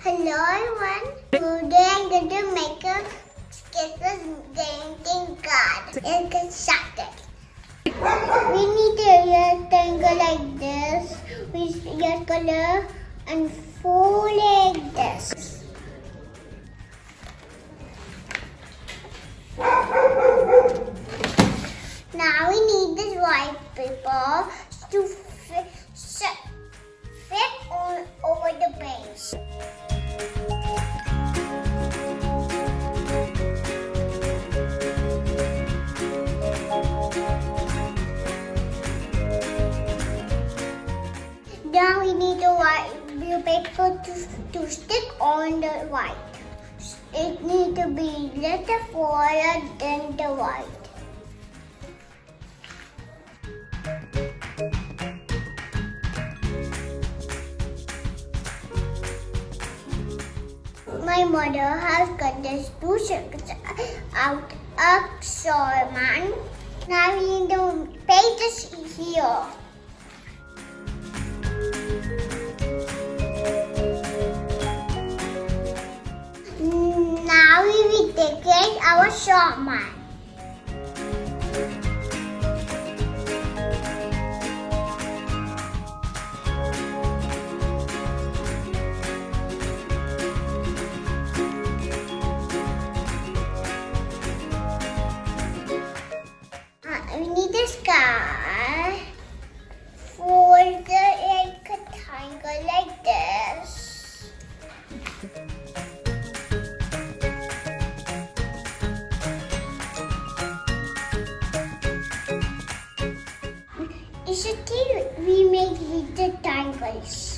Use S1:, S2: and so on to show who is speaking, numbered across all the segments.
S1: Hello everyone. Today I'm going to make a Christmas painting card. Let's get started. We need a rectangle like this with your color and fold like this. Now we need this white paper to fit on over the page. Now we need a white blue paper to stick on the white. It needs to be little fuller than the white. My mother has cut these two circles out of Solomon. Now we need the pages here. Now we will decorate our snowman. We need a sky. Fold it like a triangle like this. It's a key we make little triangles.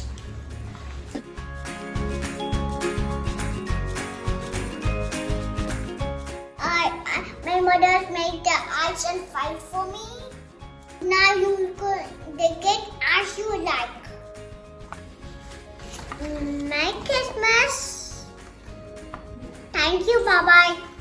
S1: My mother made the eyes and fight for me. Now you can decorate as you like. Merry Christmas. Thank you. Bye bye.